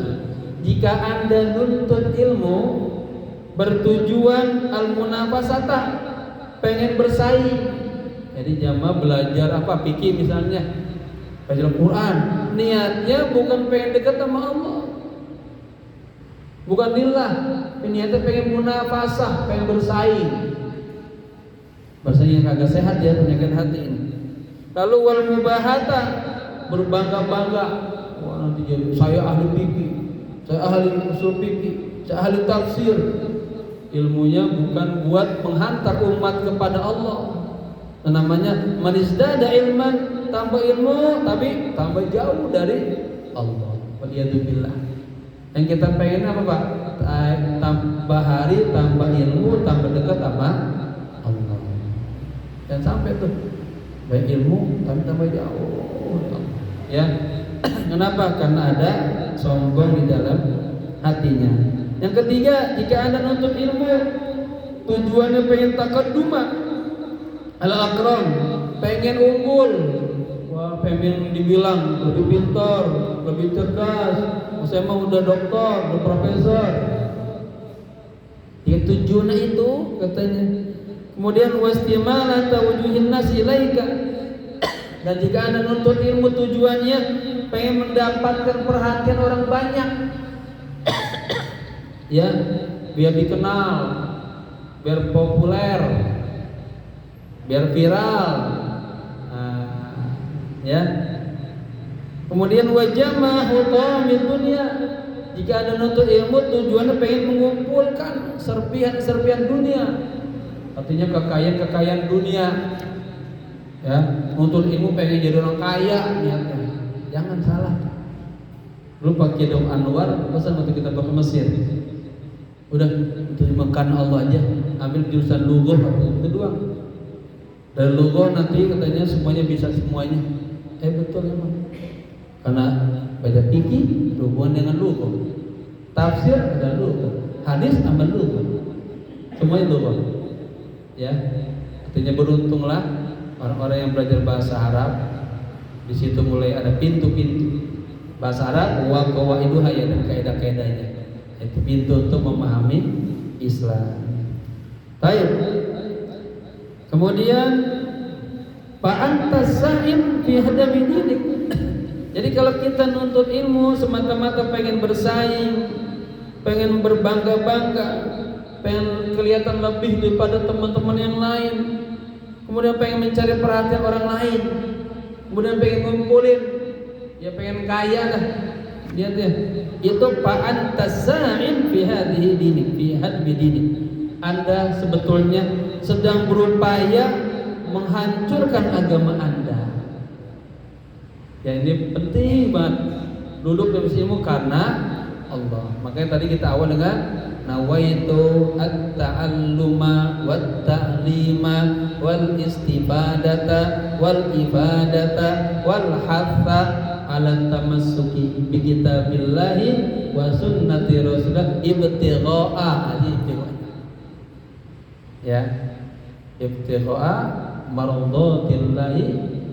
jika Anda nuntut ilmu bertujuan al-munafasata, pengen bersaing. Jadi jamaah belajar apa? Fikih misalnya, belajar Quran, niatnya bukan pengen dekat sama Allah, bukan lillah, niatnya pengen munafasah, pengen bersaing. Bahasanya kagak sehat ya, penyakit hati ini. Lalu wal mubahata, berbangga-bangga, wah nanti jadi saya ahli fikih, saya ahli usul fikih, saya ahli tafsir. Ilmunya bukan buat menghantar umat kepada Allah. Namanya manisdada ilman, tambah ilmu tapi tambah jauh dari Allah. Waliyadzubillah. Yang kita pengen apa, Pak? Tambah hari, tambah ilmu, tambah dekat sama Allah. Dan sampai tuh baik ilmu tapi tambah jauh. Ya. Kenapa? Karena ada sombong di dalam hatinya. Yang ketiga, jika Anda nuntut ilmu tujuannya pengen taqadduma al-akram, pengen unggul, wah pengen dibilang lebih pintar, lebih cerdas, saya mah udah doktor, udah profesor. Ya tujuannya itu katanya. Kemudian wastimala tawjuhin nas ilaika. Dan jika Anda nuntut ilmu tujuannya pengen mendapatkan perhatian orang banyak, ya, biar dikenal, biar populer, biar viral, ya. Kemudian wajamah hutamid dunia, jika Anda nuntut ilmu tujuannya pengen mengumpulkan serpihan dunia, artinya kekayaan dunia. Ya, nuntut ilmu pengen jadi orang kaya niatnya. Jangan salah. Lu pakai dong Anwar, pesan waktu kita ke Mesir. Udah untuk dimakan Allah aja, ambil jurusan lughah itu doang. Dari lughah nanti katanya semuanya bisa semuanya. Betul emang. Karena baca fikih berhubungan dengan lughah. Tafsir ada lughah, hadis sama lughah. Semuanya lughah. Ya. Artinya beruntunglah orang-orang yang belajar bahasa Arab. Di situ mulai ada pintu-pintu bahasa Arab, qawaiduha ya, dan kaidah-kaidahnya. Itu pintu untuk memahami Islam. Baik. Kemudian fa antas sa'im fi hadami dinik. Jadi kalau kita nuntut ilmu semata-mata pengen bersaing, pengen berbangga-bangga, pengen kelihatan lebih daripada teman-teman yang lain, kemudian pengen mencari perhatian orang lain, kemudian pengen ngumpulin, ya pengen kaya lah. Lihat ya, itu fa'an tasa'in fi hadhihi dinik, fi hadbi dinik. Anda sebetulnya sedang berupaya menghancurkan agama Anda. Ya ini penting banget, duduk di ilmu karena Allah. Makanya tadi kita awal dengan nawaitu at-ta'alluma wat-ta'lima wal istifadata wal ibadata wal hatha ala tamassuki bi kitabillahi wa sunnati rasulillah ibtigha'a. Ya, ibtigha'a mardhatillahi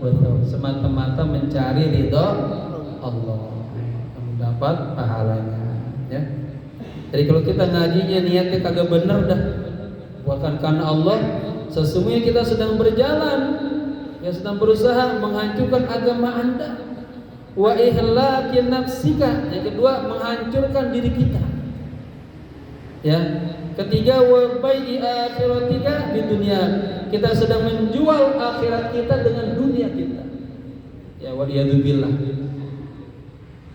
wa semata-mata mencari ridha Allah, mendapat pahalanya, ya. Jadi kalau kita ngajinya niatnya kagak bener dah, bukan karena Allah, sesungguhnya kita sedang berjalan, ya sedang berusaha menghancurkan agama Anda. Wa ihlaki nafsika, yang kedua menghancurkan diri kita. Ya, ketiga wa bai'i akhiratika di dunia, kita sedang menjual akhirat kita dengan dunia kita. Ya waliyadzubillah.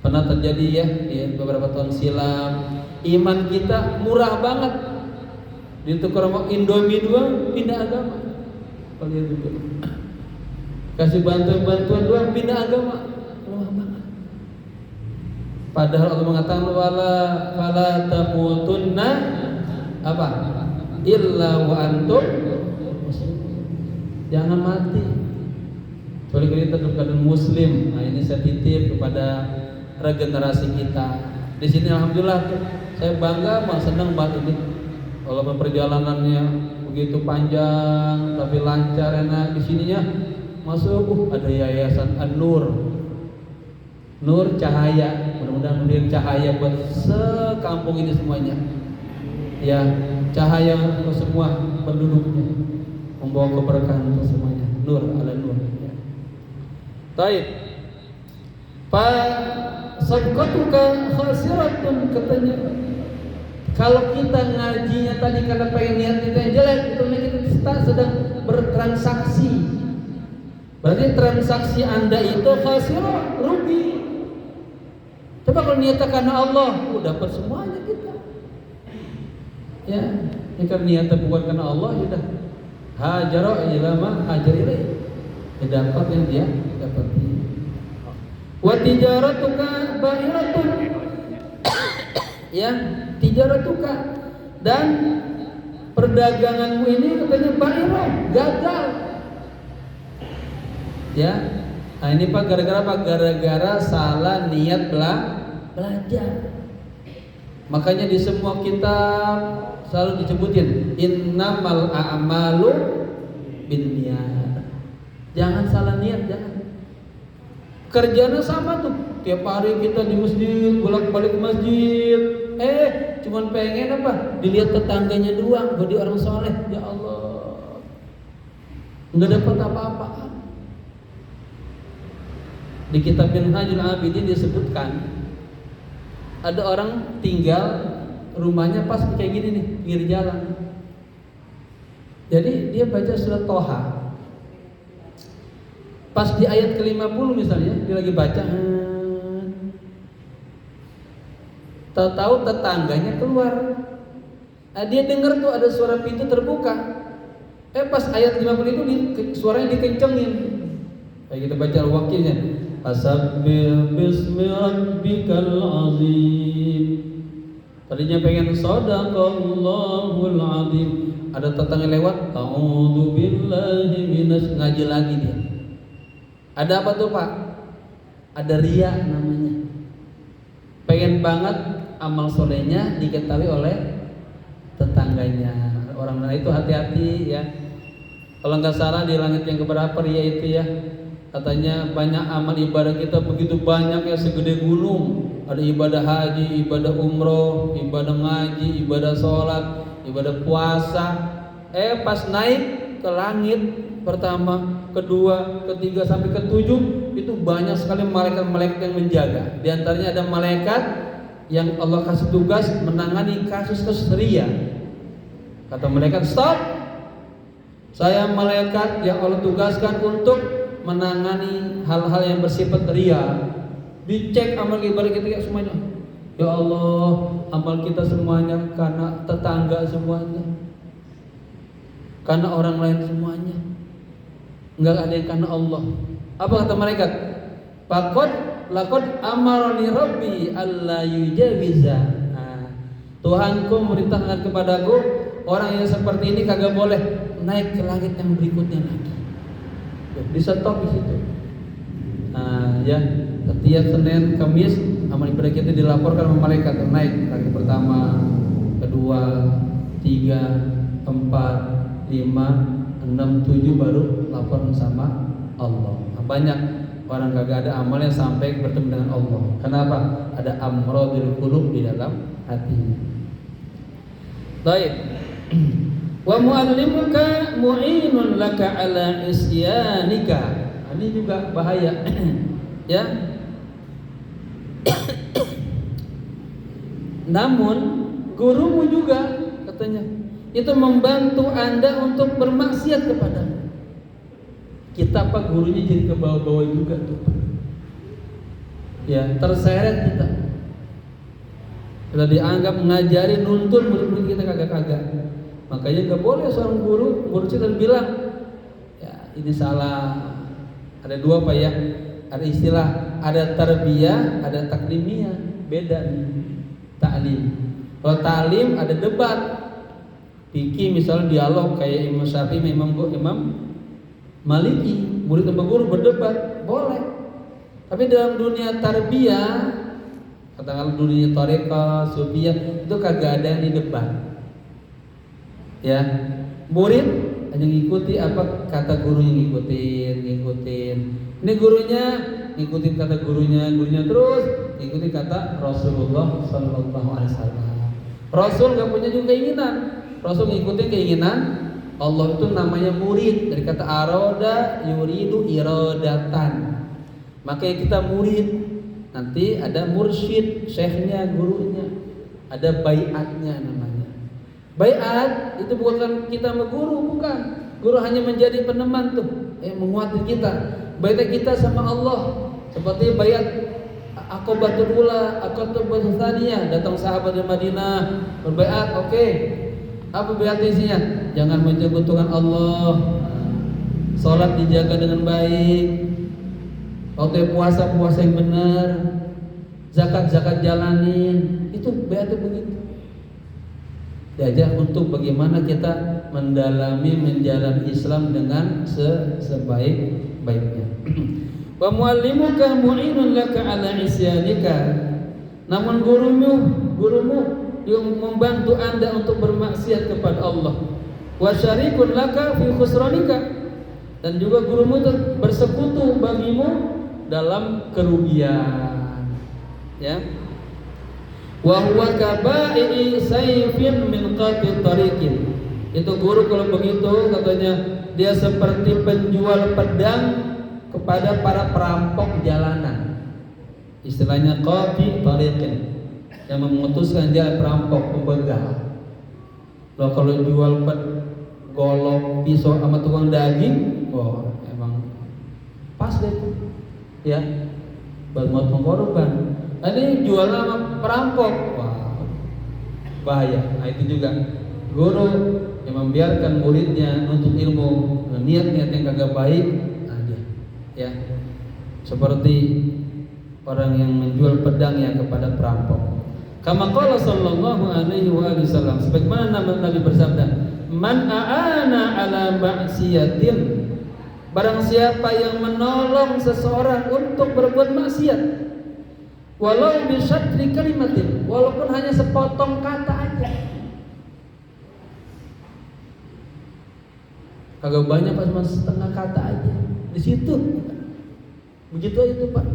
Pernah terjadi ya di beberapa tahun silam, iman kita murah banget, ditukar sama Indomie doang pindah agama. Waliyadzubillah. Kasih bantuan doang pindah agama. Murah banget. Padahal Allah mengatakan fala tamutunna apa? Illa wa antum muslimun. Jangan mati kecuali kita dalam keadaan muslim. Nah, ini saya titip kepada regenerasi kita. Di sini alhamdulillah saya bangga, senang banget ini. Walaupun perjalanannya begitu panjang tapi lancar, enak. Di sininya masuk ada yayasan An-Nur. Nur cahaya, mudah-mudahan memberi cahaya buat sekampung ini semuanya. Ya, cahaya untuk semua penduduknya, membawa keberkahan untuk semuanya. Nur ala nur. Ya. Baik. Fa sabqatuka khasiratun, katanya. Kalau kita ngajinya tadi karena pengen niat kita yang jelek, itu kita sedang bertransaksi. Berarti transaksi Anda itu khasirah, rugi. Coba kalau niatnya karena Allah, dapat semuanya kita. Ya, ini kan niatnya bukan karena Allah, sudah hajara ila ma hajar ilaih. Dapat yang dia dapat. Wa tijaratuka ba'iratun. Ya, tijaratuka, dan perdaganganmu ini katanya ba'irah, gagal. Ya. Nah ini Pak, gara-gara apa? Gara-gara salah niat belajar. Makanya di semua kitab selalu disebutin innamal a'malu binniyat. Jangan salah niat, jangan. Kerjanya sama tuh, tiap hari kita di masjid, bolak-balik masjid. Cuman pengen apa? Dilihat tetangganya doang, jadi orang soleh. Ya Allah, nggak dapat apa-apa. Di kitab Minhajul Abidin disebutkan ada orang tinggal rumahnya pas kayak gini nih, pinggir jalan. Jadi dia baca surat Toha. Pas di ayat ke-50 misalnya, dia lagi baca, tahu tetangganya keluar. Dia dengar tuh ada suara pintu terbuka. Pas ayat 50 itu suaranya dikencengin. Kayak kita baca wakilnya. Fasabbih bismi rabbikal azim. Tadinya pengen shadaqallahul azim. Ada tetangga lewat, a'udzu billahi minasy, ngaji lagi dia. Ada apa tuh Pak? Ada riya namanya. Pengen banget amal solehnya diketahui oleh tetangganya. Orang lain itu hati-hati ya. Kalau nggak salah di langit yang keberapa riya itu ya. Katanya banyak amal ibadah kita begitu banyak ya, segede gunung. Ada ibadah haji, ibadah umroh, ibadah ngaji, ibadah sholat, ibadah puasa. Pas naik ke langit pertama, kedua, ketiga sampai ketujuh, itu banyak sekali malaikat-malaikat yang menjaga. Di antaranya ada malaikat yang Allah kasih tugas menangani kasus-kasus riya. Kata malaikat, stop. Saya malaikat yang Allah tugaskan untuk menangani hal-hal yang bersifat riya. Dicek amal ibadah kita semuanya. Ya Allah, amal kita semuanya karena tetangga semuanya, karena orang lain semuanya, enggak ada yang karena Allah. Apa kata malaikat? Laqad amarani rabbi alla yujawiza. Tuhanku memerintahkan kepadaku, orang yang seperti ini kagak boleh naik ke langit yang berikutnya lagi. Bisa stop di situ. Ya, setiap Senin, Kamis amal ibadah kita dilaporkan sama malaikat, naik kali pertama, kedua, 3, 4, 5, 6, 7 baru laporan sama Allah. Banyak orang kagak ada amalnya sampai bertemu dengan Allah. Kenapa? Ada amradul qulub di dalam hatinya. Baik. Wa muallimuka mu'inun laka ala isyanika. Ini juga bahaya. Ya. Namun gurumu juga katanya itu membantu Anda untuk bermaksiat kepada-Anda. Kita Pak gurunya jadi ke bawah-bawah juga tuh Pak. Ya, terseret kita. Kita dianggap mengajari nuntun murid-murid kita kagak-kagak. Makanya gak boleh seorang guru kita bilang ya ini salah. Ada dua Pak ya. Ada istilah, ada tarbiyah, ada taklimiyah. Beda nih. Ta'lim. Kalau ta'lim ada debat. Fikih misalnya dialog kayak Imam Syafi'i, Imam Maliki, murid sama guru berdebat, boleh. Tapi dalam dunia tarbiyah, katakanlah dunia tarekah, sufiyah, itu kagak ada yang didebat. Ya, murid hanya ngikuti apa kata gurunya, ngikutin. Ini gurunya ngikutin kata gurunya terus ngikutin kata Rasulullah Sallallahu Alaihi Wasallam. Rasul gak punya juga keinginan. Rasul ngikutin keinginan Allah, itu namanya murid. Dari kata aroda yuridu irodatan. Makanya kita murid. Nanti ada mursyid, syekhnya, gurunya. Ada baiatnya namanya. Baiat itu bukan kita sama guru, bukan. Guru hanya menjadi peneman tuh, menguatkan kita. Baiat kita sama Allah. Seperti baiat Aqabatul Ula, Aqabatul Tsaniyah, datang sahabat dari Madinah berbaiat, oke. Apa baiat isinya? Jangan menyebutkan Allah. Salat dijaga dengan baik. Waktu puasa yang benar. Zakat jalanin. Itu baiatnya begitu. Diajak untuk bagaimana kita mendalami menjalani Islam dengan sebaik-baiknya. Wa muallimuka mu'inun laka ala isyanika. Namun gurumu yang membantu Anda untuk bermaksiat kepada Allah. Wa syarikun laka fi khusranika. Dan juga gurumu bersekutu bagimu dalam kerugian. Ya. Wa huwa kaba'i sayfin min qati tariqin. Itu guru kalau begitu katanya dia seperti penjual pedang kepada para perampok jalanan. Istilahnya qati tariqin, yang memutuskan dia perampok, pembegal. Loh kalau jual golok, pisau sama tukang daging, wah emang pas deh itu. Ya, buat korban. Ini jual sama perampok, wah bahaya. Nah itu juga guru yang membiarkan muridnya nuntut ilmu, niat-niat yang kagak baik aja. Ya, seperti orang yang menjual pedangnya kepada perampok. Kama qala sallallahu alaihi wasallam, sebagaimana Nabi bersabda, man a'ana ala ma'siyatin, barang siapa yang menolong seseorang untuk berbuat maksiat, walau bisyatri kalimatin, walaupun hanya sepotong kata aja, kagak banyak pas setengah kata aja, di situ begitu aja tuh Pak.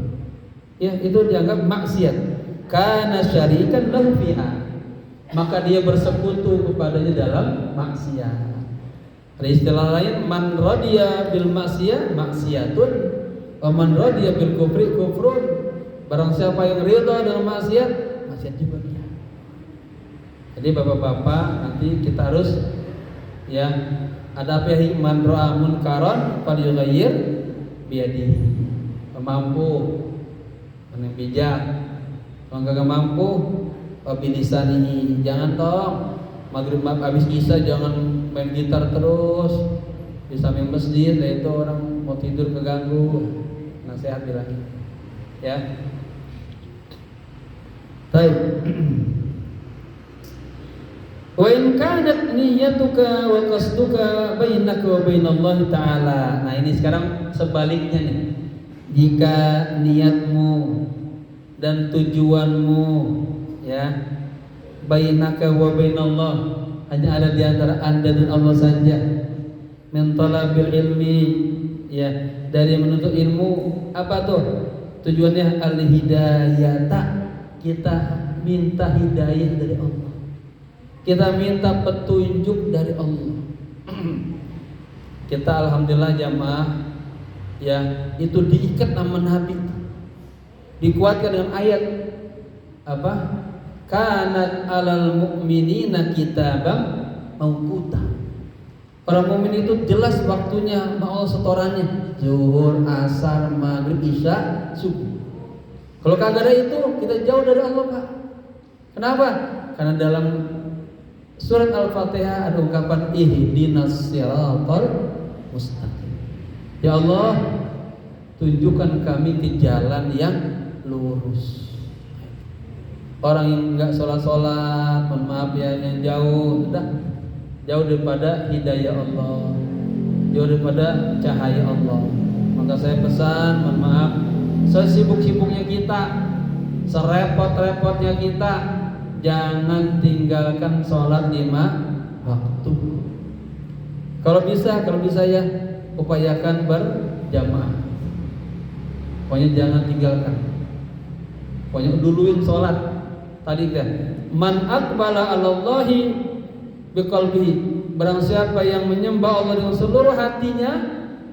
Ya itu dianggap maksiat. Kana syarikan lahu fiha, maka dia bersekutu kepadanya dalam maksiat. Ada istilah lain, man radiya bil maksiyah maksiyatun, wa man radiya bil kufri kufrun. Barang siapa yang ridha dengan maksiat, maksiat juga dia. Jadi bapak-bapak nanti kita harus ya ada apa ya, man ra'a munkaran falyughayyir biyadihi. Mampu, yang bijak. Kalau nggak mampu, bilisanihi. Jangan dong maghrib habis isya jangan main gitar terus di samping masjid, itu orang mau tidur keganggu. Nasihat bilangnya, ya. Baik. Wa in kanat niyyatuka wa qasduka bainaka wa bainallahi ta'ala. Nah, ini sekarang sebaliknya nih. Jika niatmu dan tujuanmu ya bainaka wa bainallah, hanya ada di antara Anda dan Allah saja, min talabil ilmi, ya, dari menuntut ilmu, apa tuh tujuannya? Al hidayata, kita minta hidayah dari Allah. Kita minta petunjuk dari Allah. Kita alhamdulillah jamaah ya, itu diikat sama Nabi. Dikuatkan dengan ayat apa? Kanat alal mu'minina kitaban mawquta. Orang mukmin itu jelas waktunya mau setorannya, zuhur, asar, maghrib, isya, subuh. Kalau kagak ada itu, kita jauh dari Allah, Pak. Kenapa? Karena dalam surat Al-Fatihah ada ungkapan ihdinas siratal mustaqim. Ya Allah, tunjukkan kami ke jalan yang lurus. Orang yang enggak sholat-sholat, mohon maaf ya, yang jauh, sudah jauh daripada hidayah Allah, jauh daripada cahaya Allah. Maka saya pesan, mohon maaf, sesibuk-sibuknya kita, serepot-repotnya kita, jangan tinggalkan sholat 5 waktu. Kalau bisa ya, upayakan berjamaah. Pokoknya jangan tinggalkan. Pokoknya duluin sholat. Tadi kan, man aqbala 'alallahi biqalbihi, barang siapa yang menyembah Allah dengan seluruh hatinya,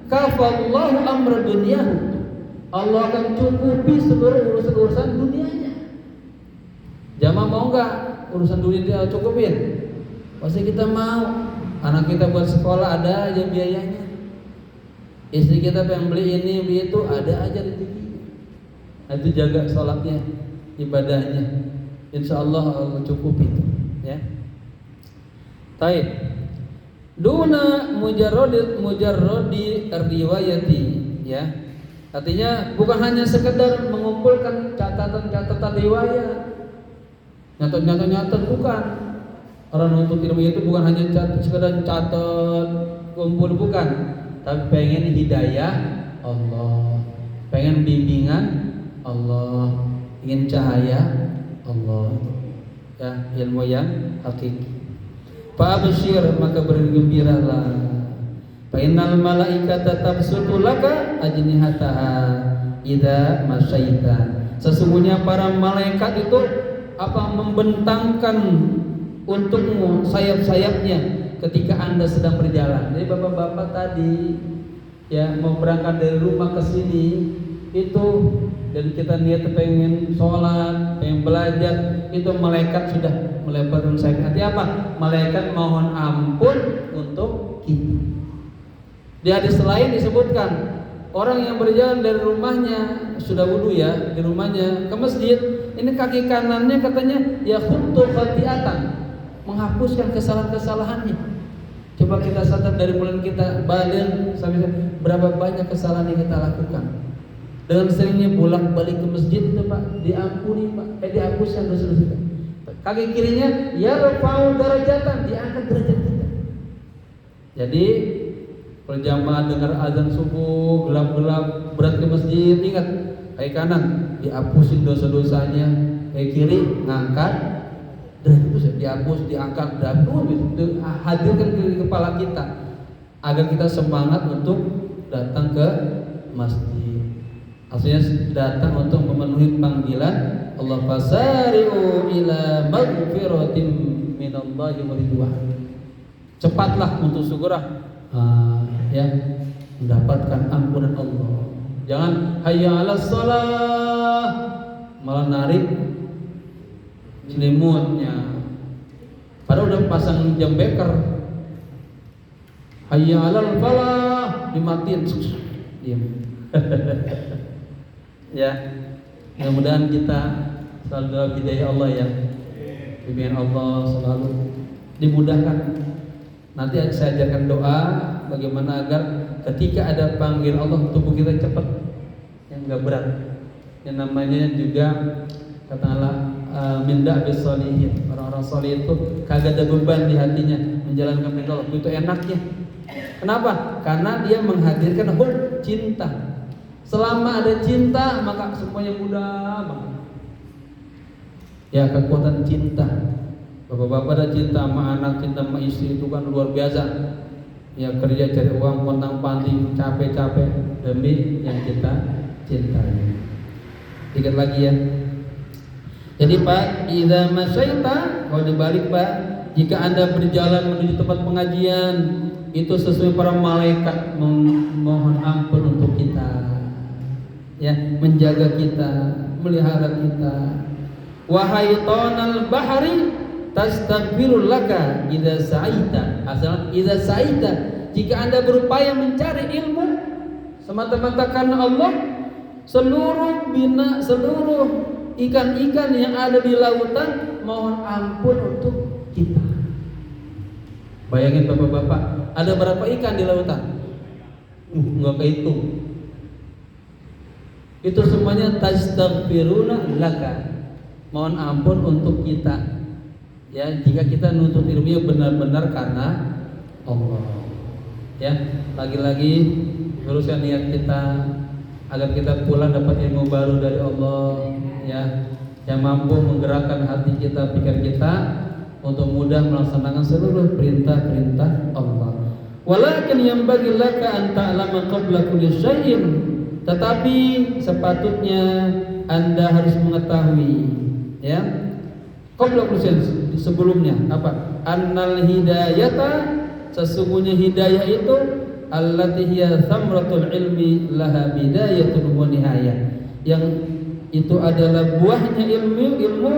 kafallahu amra dunyahu, Allah akan cukupi seluruh urusan dunianya. Jamaah mau enggak urusan dunia dia cukupin? Pasti kita mau. Anak kita buat sekolah ada aja biayanya. Istri kita pengen beli ini, beli itu, ada aja rezekinya. Itu jaga sholatnya, ibadahnya. Insya Allah Allah cukupi, ya. Taib. Duna mujarrodi riwayati, ya. Artinya bukan hanya sekedar mengumpulkan catatan-catatan riwayat, nyatat bukan. Orang nuntut ilmu itu bukan hanya sekedar catat, kumpul, bukan. Tapi pengen hidayah Allah, pengen bimbingan Allah, ingin cahaya Allah, ya, ilmu yang hakiki. Fa'abshir, maka bergembiralah. Fa innal malaikata tabsutu laka ajnihataha idza masyaita. Sesungguhnya para malaikat itu membentangkan untukmu sayap-sayapnya ketika Anda sedang berjalan. Jadi bapak-bapak tadi ya mau berangkat dari rumah ke sini itu, dan kita niat pengen sholat, pengen belajar, itu malaikat sudah melebarkan sayap. Artinya apa? Malaikat mohon ampun untuk kita. Di hadis lain disebutkan orang yang berjalan dari rumahnya, sudah wudu ya, di rumahnya ke masjid, ini kaki kanannya katanya ya khuttu khati'atan, menghapuskan kesalahan-kesalahannya. Coba kita sadar dari mulai kita balik sampai berapa banyak kesalahan yang kita lakukan. Dengan seringnya bolak-balik ke masjid itu Pak, diampuni Pak, dihapuskan dosa-dosa kita. Kaki kirinya ya rafa'u darajatan, diangkat derajat kita. Jadi kalau jamaah dengar azan subuh gelap-gelap berat ke masjid, ingat kaki kanan dihapusin dosa-dosanya, kaki kiri ngangkat derajat itu, dihapus, diangkat derajat, hadirkan ke kepala kita agar kita semangat untuk datang ke masjid. Artinya datang untuk memenuhi panggilan Allah, fasari'u ila maghfiratin minallahi wa ridwan. Cepatlah untuk segera ya mendapatkan ampunan Allah. Jangan hayya 'alas shalah malah narik selimutnya. Padahal udah pasang jam beker. Hayya 'alal falah dimatiin. Diam. Ya, mudah-mudahan kita selalu dalam hidayah Allah ya, bimbingan Allah selalu dimudahkan. Nanti saya ajarkan doa bagaimana agar ketika ada panggil Allah tubuh kita cepat, yang enggak berat. Yang namanya juga katakanlah minda bisolihin, orang-orang solih itu kagak ada beban di hatinya menjalankan perintah Allah, itu enaknya. Kenapa? Karena dia menghadirkan cinta. Selama ada cinta maka semuanya mudah banget. Ya, kekuatan cinta. Bapak-bapak ada cinta sama anak, cinta sama istri itu kan luar biasa. Ya, kerja cari uang pontang-panting, capek-capek demi yang kita cintai. Ingat lagi ya. Jadi Pak, idza masyaita, kalau dibalik Pak, jika Anda berjalan menuju tempat pengajian, itu sesuai para malaikat mohon ampun untuk kita, ya, menjaga kita, melihara kita. Wahai tonal bahari, tastaghfirul laka idza sa'ita. Asal idza sa'ita, jika Anda berupaya mencari ilmu semata-mata karena Allah, seluruh ikan-ikan yang ada di lautan mohon ampun untuk kita. Bayangin bapak-bapak, ada berapa ikan di lautan? Nggak kehitung. Itu semuanya tastaghfiruna laka, mohon ampun untuk kita. Ya, jika kita nuntut ilmunya benar-benar karena Allah. Ya, lagi-lagi luruskan niat kita agar kita pulang dapat ilmu baru dari Allah, ya, yang mampu menggerakkan hati kita, pikiran kita untuk mudah melaksanakan seluruh perintah-perintah Allah. Walakin yanbaghi laka an ta'lama qabla kulli syai'in, tetapi sepatutnya Anda harus mengetahui, ya, qabla kulli syai'in, sebelumnya apa? Annal hidayata, sesungguhnya hidayah itu allati hiya thamratul ilmi laha bidayatun wa nihayah, yang itu adalah buahnya ilmu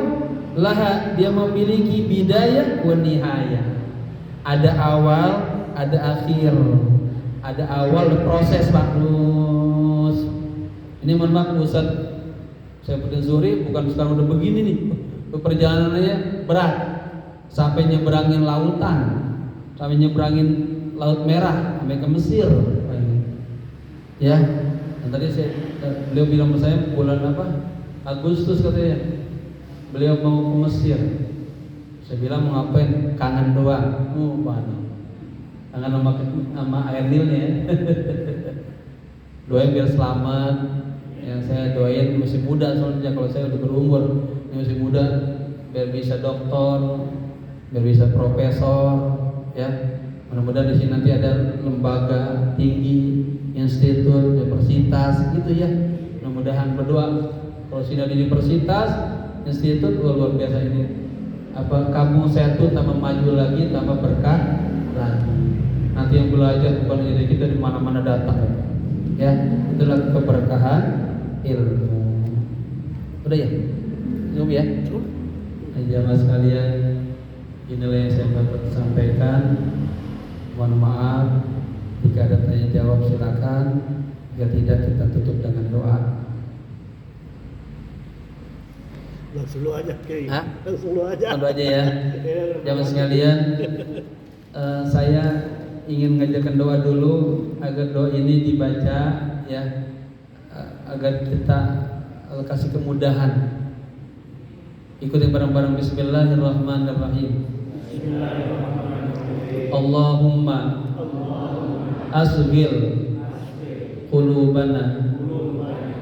laha, dia memiliki bidayah wa nihayah, ada awal, ada akhir, ada awal proses Pak Nus. Ini mohon maaf Ustaz, saya Pudin Zuri bukan sekarang udah begini nih, perjalanannya berat sampai nyeberangin lautan, sampai nyeberangin Laut Merah, sampai ke Mesir, ya. Dan tadi beliau bilang ke saya bulan apa? Agustus katanya. Beliau mau ke Mesir. Saya bilang mau ngapain? Kangen doang. Kangen sama air Nilnya ya. Doain biar selamat. Yang saya doain masih muda soalnya, kalau saya udah berumur, masih muda, biar bisa doktor, biar bisa profesor, ya. Mudah-mudahan di sini nanti ada lembaga tinggi, institut, universitas, gitu ya. Mudah-mudahan berdoa. Kalau sini ada universitas, institut, luar biasa ini. Apa kampung saya tuh tambah maju lagi, tambah berkah lagi. Nanti yang belajar bukan dari kita di mana-mana datang, ya. Itulah keberkahan ilmu. Udah ya? Cukup ya? Jamaah sekalian, inilah yang saya dapat sampaikan. Mohon maaf jika ada tanya jawab silakan, jika tidak kita tutup dengan doa. Langsung lu aja, Kiai. Langsung lu aja ya. Jamaah sekalian, saya ingin mengajarkan doa dulu agar doa ini dibaca, ya, agar kita kasih kemudahan. Ikuti bareng-bareng. Bismillahirrahmanirrahim. Allahumma asghil qulubana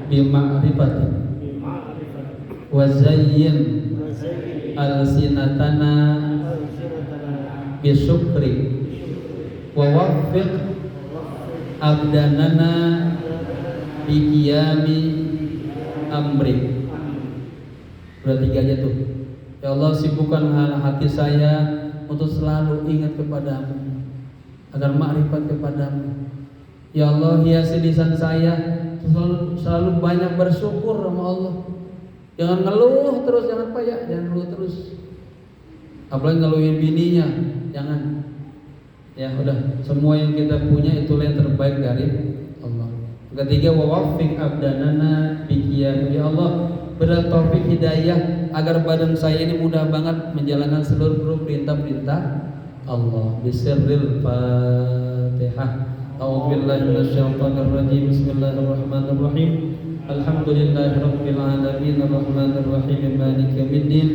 bima'rifati wa zayyin alsinatana bisyukri wa waffiq abdanana biqiyami amri. Berarti tiga aja tuh. Ya Allah, sibukkan hati saya untuk selalu ingat kepadamu, agar makrifat kepadamu. Ya Allah, hiasi lisan saya selalu banyak bersyukur sama Allah. Jangan ngeluh terus, jangan payah, jangan ngeluh terus. Apalagi ngeluhin bininya, jangan. Ya udah, semua yang kita punya itulah yang terbaik dari Allah. Ketiga, wa waffiq abdanana biqiyam. Ya Allah, beri taufik hidayah agar badan saya ini mudah banget menjalankan seluruh perintah-perintah Allah. Bisirril Fatihah. A'udzubillahi minasyaitonir rajim. Bismillahirrahmanirrahim. Alhamdulillahirabbil alamin arrahmanir rahim maliki yaumiddin.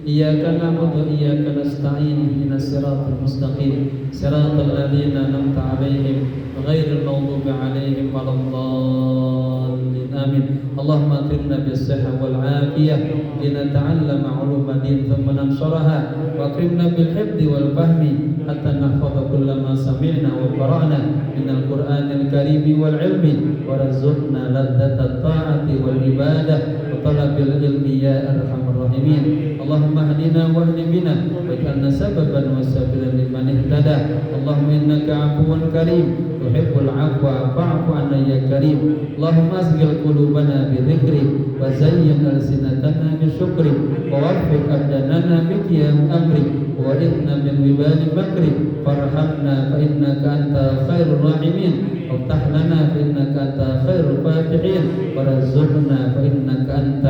Iyyaka na'budu wa iyyaka nasta'in. Ihdinas siratal mustaqim. Siratal ladzina an'amta 'alaihim ghairil maghdubi 'alaihim waladdallin. Amin. اللهم أكرمنا بالصحة والعافية لنتعلم علوم الدين ثم ننشرها، وأكرمنا بالحفظ والفهم حتى نحفظ كل ما سمعنا وقرأنا من القرآن الكريم والعلم، وارزقنا لذة الطاعة والعبادة وطلب العلم يا أرحم الراحمين. اللهم اهدنا واهد بنا واجعلنا سببا وسبيلا لمن اهتدى. اللهم إنك عفو كريم تحب العفو فاعف عنا يا كريم. اللهم أسقل قلوبنا بذكرك وزين ألسنتنا بشكرك ووفق أبداننا بقيام أمرك وإذنا من وبال مكرك. فارحمنا فإنك أنت خير الراحمين، وافتح لنا فإنك أنت خير الفاتحين، وارزقنا فإنك أنت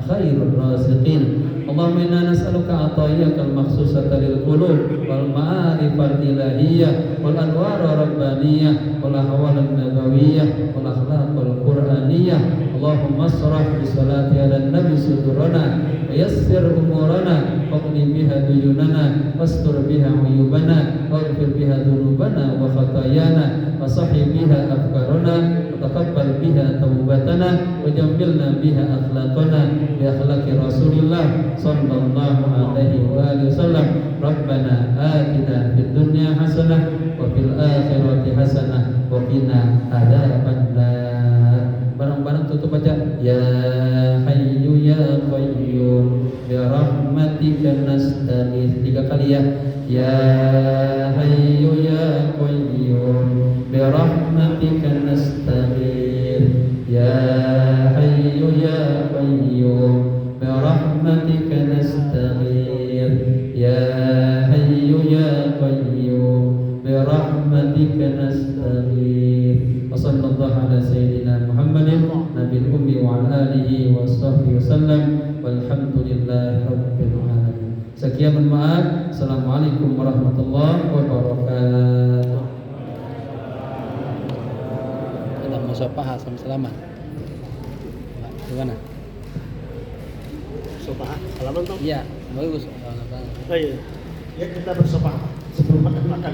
خير الرازقين. اللهم إنا نسألك عطاياك المخصوصة للقلوب والمعارف الإلهية والأنوار الربانية والأحوال النبوية والأخلاق القرآنية. اللهم اصرف بصلاة على النبي صدورنا ويسر أمورنا واقض بها ديوننا واستر بها عيوبنا واغفر بها ذنوبنا وخطايانا وصحي بها أفكارنا وتقبل بها توبتنا وجملنا بها أخلاقنا بأخلاق رسول الله صلى الله عليه وآله وسلم. ربنا آتنا في الدنيا حسنة وفي الآخرة حسنة وقنا عذاب النار. Barang-barang tutup baca ya hayyu ya qayyum bi rahmatika nastaghits 3 kali ya hayyu ya qayyum bi rahmatika nastaghits ya hayyu ya qayyum bi rahmatika nastaghits ya hayyu ya qayyum bi rahmatika nastaghits. Wassallallahu ala sayyidina Muhammadin nabiyil ummi wa ala alihi wa sahbihi wasallam walhamdulillahi rabbil alamin. Sekian, mohon maaf. Assalamualaikum warahmatullahi wabarakatuh. Kita musafaha sama-salaman. Gimana? Musafaha, salaman toh? Iya, bagus. Oh iya. Ya kita bermusafaha sebelum makan.